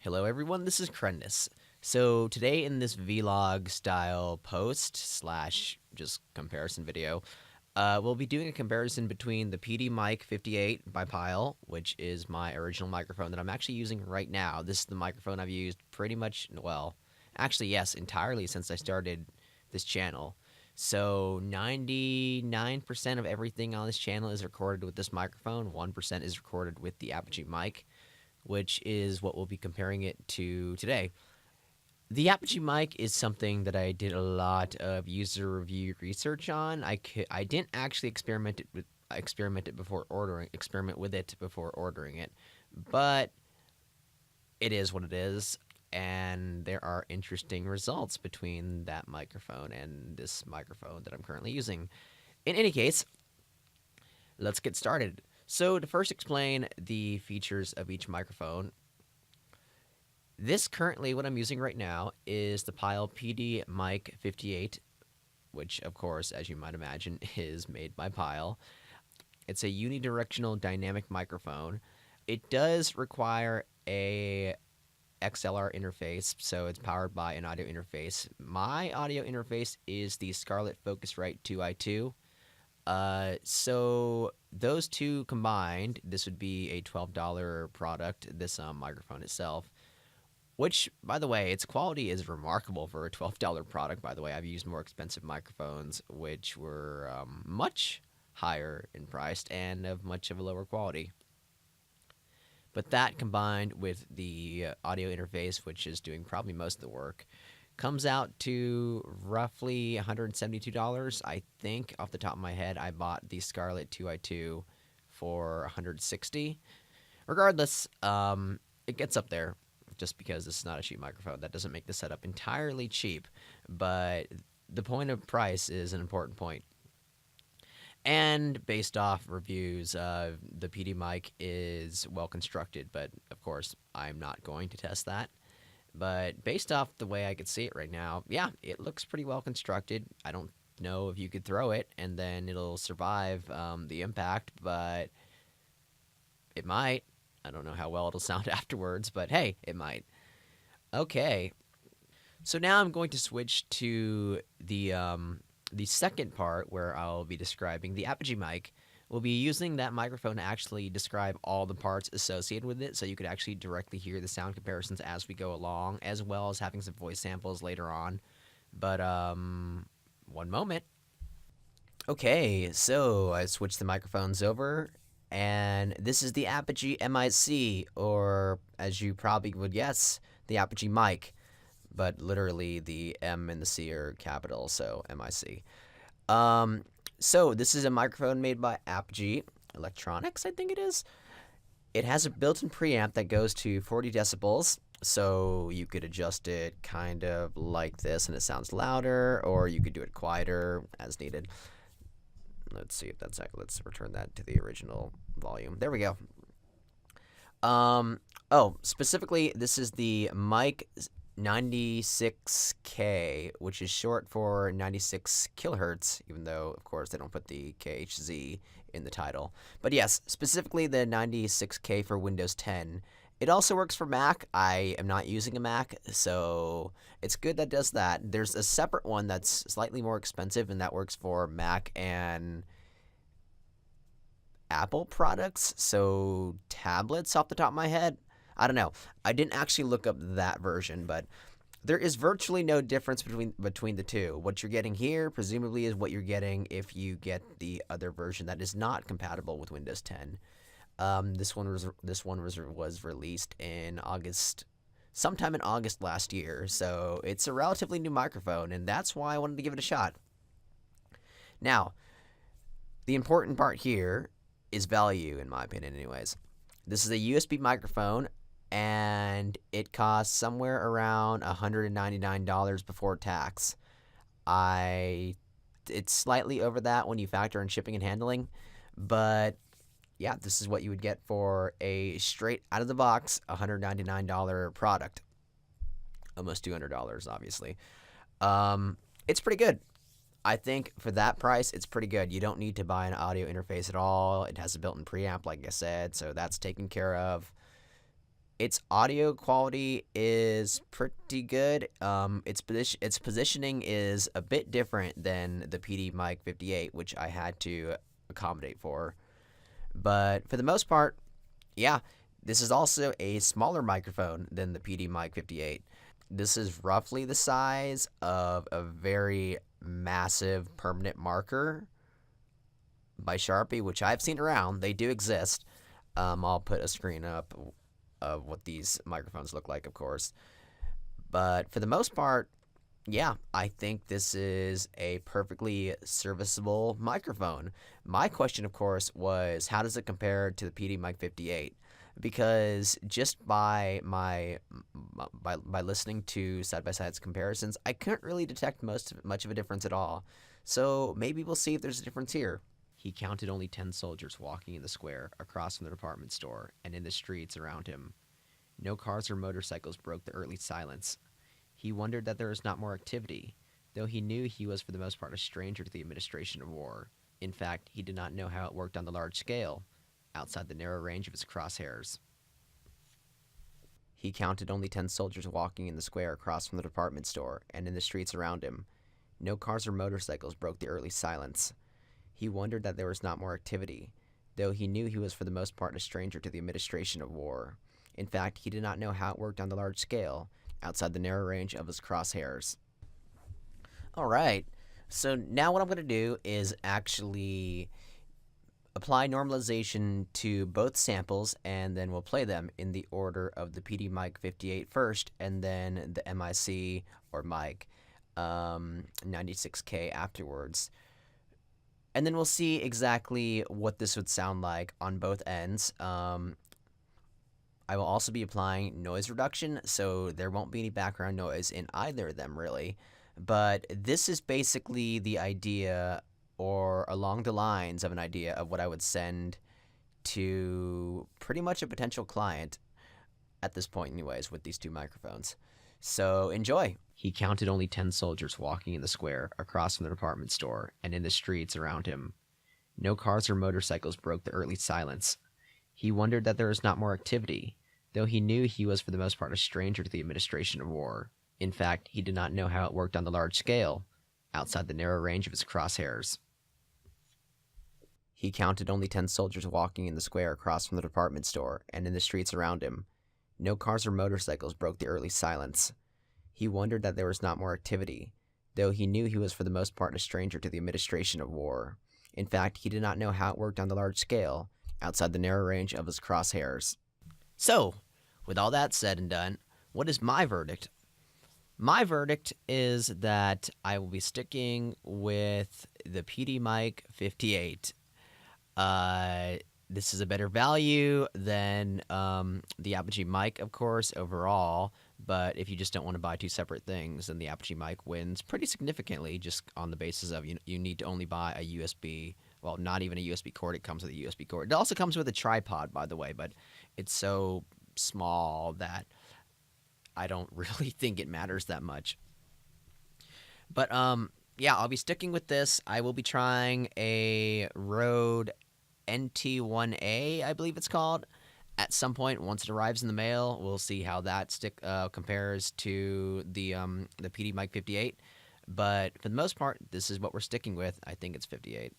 Hello everyone, this is Kreindis. So today in this vlog style post slash just comparison video, we'll be doing a comparison between the PDMIC58 by Pyle, which is my original microphone that I'm actually using right now. This is the microphone I've used pretty much, well, actually yes, entirely since I started this channel. So 99% of everything on this channel is recorded with this microphone, 1% is recorded with the Apogee MiC, which is what we'll be comparing it to today. The Apogee MiC is something that I did a lot of user review research on. I didn't actually experiment with it before ordering it, but it is what it is, and there are interesting results between that microphone and this microphone that I'm currently using. In any case, let's get started. So to first explain the features of each microphone, this currently, what I'm using right now, is the Pyle PDMIC58, which of course, as you might imagine, is made by Pyle. It's a unidirectional dynamic microphone. It does require a XLR interface, so it's powered by an audio interface. My audio interface is the Scarlett Focusrite 2i2. So those two combined, this would be a $12 product, this microphone itself, which, by the way, its quality is remarkable for a $12 product. By the way, I've used more expensive microphones, which were much higher in price and of much of a lower quality. But that combined with the audio interface, which is doing probably most of the work, comes out to roughly $172. I think off the top of my head, I bought the Scarlett 2i2 for $160. Regardless, it gets up there just because this is not a cheap microphone. That doesn't make the setup entirely cheap, but the point of price is an important point. And based off reviews, the PDMiC is well constructed, but of course, I'm not going to test that. But based off the way I could see it right now, yeah, it looks pretty well constructed. I don't know if you could throw it and then it'll survive the impact, but it might. I don't know how well it'll sound afterwards, but hey, it might. Okay, so now I'm going to switch to the second part where I'll be describing the Apogee MiC. We'll be using that microphone to actually describe all the parts associated with it, so you could actually directly hear the sound comparisons as we go along, as well as having some voice samples later on. But, one moment. Okay, so I switched the microphones over, and this is the Apogee MiC, or as you probably would guess, the Apogee MiC. But literally the M and the C are capital, so MiC. So this is a microphone made by Apogee Electronics, I think it is. It has a built-in preamp that goes to 40 decibels, so you could adjust it kind of like this and it sounds louder, or you could do it quieter as needed. Let's see if that's like, let's return that to the original volume. There we go. Oh, specifically, this is the MiC96k, which is short for 96 kilohertz, even though, of course, they don't put the KHZ in the title. But yes, specifically the 96k for Windows 10. It also works for Mac. I am not using a Mac, so it's good that does that. There's a separate one that's slightly more expensive, and that works for Mac and Apple products, so tablets off the top of my head. I don't know. I didn't actually look up that version, but there is virtually no difference between the two. What you're getting here, presumably, is what you're getting if you get the other version that is not compatible with Windows 10. This one was released in August, sometime in August last year, so it's a relatively new microphone, and that's why I wanted to give it a shot. Now, the important part here is value, in my opinion, anyways. This is a USB microphone, and it costs somewhere around $199 before tax. It's slightly over that when you factor in shipping and handling, but yeah, this is what you would get for a straight out of the box $199 product. Almost $200, obviously. It's pretty good. I think for that price, it's pretty good. You don't need to buy an audio interface at all. It has a built-in preamp, like I said, so that's taken care of. Its audio quality is pretty good. Its positioning is a bit different than the PDMiC58, which I had to accommodate for. But for the most part, yeah, this is also a smaller microphone than the PDMiC58. This is roughly the size of a very massive permanent marker by Sharpie, which I've seen around. They do exist. I'll put a screen up of what these microphones look like, of course. But for the most part, yeah, I think this is a perfectly serviceable microphone. My question, of course, was how does it compare to the PDMiC58? Because just by listening to side-by-side comparisons, I couldn't really detect much of a difference at all. So maybe we'll see if there's a difference here. He counted only 10 soldiers walking in the square across from the department store and in the streets around him. No cars or motorcycles broke the early silence. He wondered that there was not more activity, though he knew he was for the most part a stranger to the administration of war. In fact, he did not know how it worked on the large scale, outside the narrow range of his crosshairs. He counted only 10 soldiers walking in the square across from the department store and in the streets around him. No cars or motorcycles broke the early silence. He wondered that there was not more activity, though he knew he was for the most part a stranger to the administration of war. In fact, he did not know how it worked on the large scale, outside the narrow range of his crosshairs. Alright, so now what I'm going to do is actually apply normalization to both samples, and then we'll play them in the order of the PDMiC58 first, and then the MiC or mic 96k afterwards. And then we'll see exactly what this would sound like on both ends. I will also be applying noise reduction, so there won't be any background noise in either of them, really. But this is basically the idea, or along the lines of an idea, of what I would send to pretty much a potential client at this point anyways with these two microphones. So enjoy. He counted only 10 soldiers walking in the square across from the department store and in the streets around him. No cars or motorcycles broke the early silence. He wondered that there was not more activity, though he knew he was for the most part a stranger to the administration of war. In fact, he did not know how it worked on the large scale, outside the narrow range of his crosshairs. He counted only 10 soldiers walking in the square across from the department store and in the streets around him. No cars or motorcycles broke the early silence. He wondered that there was not more activity, though he knew he was for the most part a stranger to the administration of war. In fact, he did not know how it worked on the large scale, outside the narrow range of his crosshairs. So, with all that said and done, what is my verdict? My verdict is that I will be sticking with the PDMiC58. This is a better value than the Apogee MiC, of course, overall. But if you just don't want to buy two separate things, then the Apogee MiC wins pretty significantly, just on the basis of you need to only buy a USB. Well, not even a USB cord. It comes with a USB cord. It also comes with a tripod, by the way, but it's so small that I don't really think it matters that much. But yeah, I'll be sticking with this. I will be trying a Rode NT1A, I believe it's called, at some point once it arrives in the mail. We'll see how that compares to the PDMiC58. But for the most part, this is what we're sticking with. I think it's 58.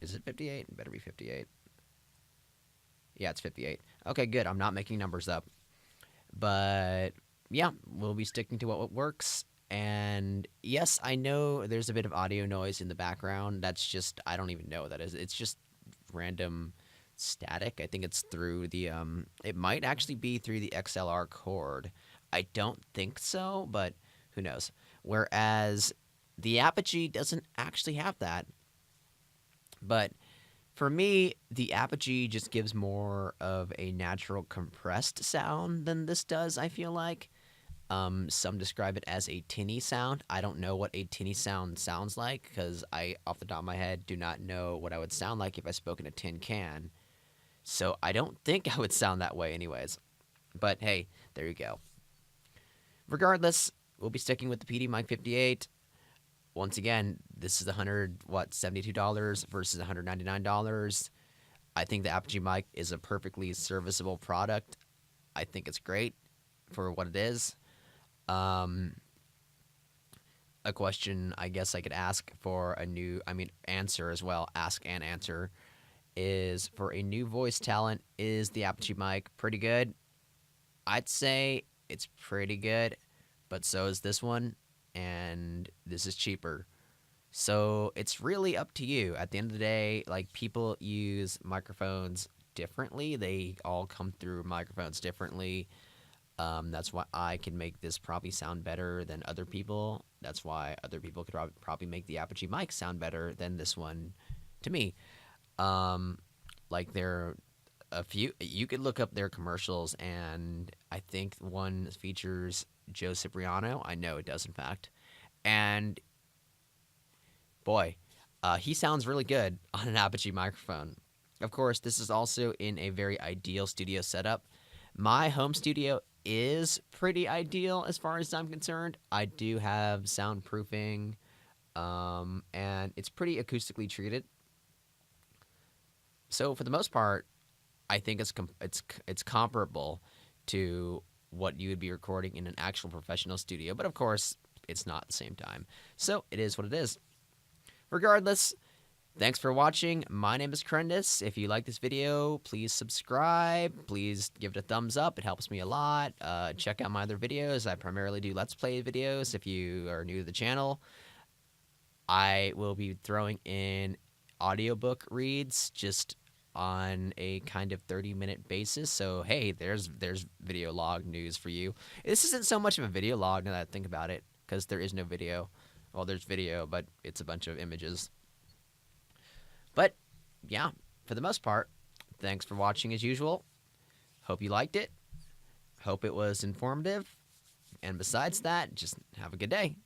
Is it 58? It better be 58. Yeah, it's 58. Okay, good. I'm not making numbers up. But yeah, we'll be sticking to what works. And yes, I know there's a bit of audio noise in the background. That's just, I don't even know what that is. It's just random static. I think it's through the it might actually be through the XLR cord. I don't think so, but who knows. Whereas the Apogee doesn't actually have that. But for me, the Apogee just gives more of a natural compressed sound than this does, I feel like. Some describe it as a tinny sound. I don't know what a tinny sound sounds like, because I, off the top of my head, do not know what I would sound like if I spoke in a tin can. So I don't think I would sound that way anyways. But hey, there you go. Regardless, we'll be sticking with the PDMiC58. Once again, this is $72 versus $199. I think the Apogee mic is a perfectly serviceable product. I think it's great for what it is. Um, a question I guess I could ask for a new, answer as well, ask and answer, is for a new voice talent, is the Apogee mic pretty good? I'd say it's pretty good, but so is this one, and this is cheaper. So it's really up to you. At the end of the day, like, people use microphones differently. They all come through microphones differently. That's why I can make this probably sound better than other people. That's why other people could probably make the Apogee mic sound better than this one to me. Um, like, there a few, you could look up their commercials, and I think one features Joe Cipriano. I know it does, in fact. And boy, he sounds really good on an Apogee microphone. Of course, this is also in a very ideal studio setup. My home studio is pretty ideal as far as I'm concerned. I do have soundproofing, and it's pretty acoustically treated. So for the most part, I think it's comparable to what you would be recording in an actual professional studio. But of course, it's not at the same time. So it is what it is. Regardless, thanks for watching. My name is Kreindis. If you like this video, please subscribe. Please give it a thumbs up. It helps me a lot. Check out my other videos. I primarily do Let's Play videos. If you are new to the channel, I will be throwing in audiobook reads just on a kind of 30-minute basis. So hey, there's video log news for you. This isn't so much of a video log now that I think about it, because there is no video. Well, there's video, but it's a bunch of images. But yeah, for the most part, thanks for watching as usual. Hope you liked it. Hope it was informative. And besides that, just have a good day.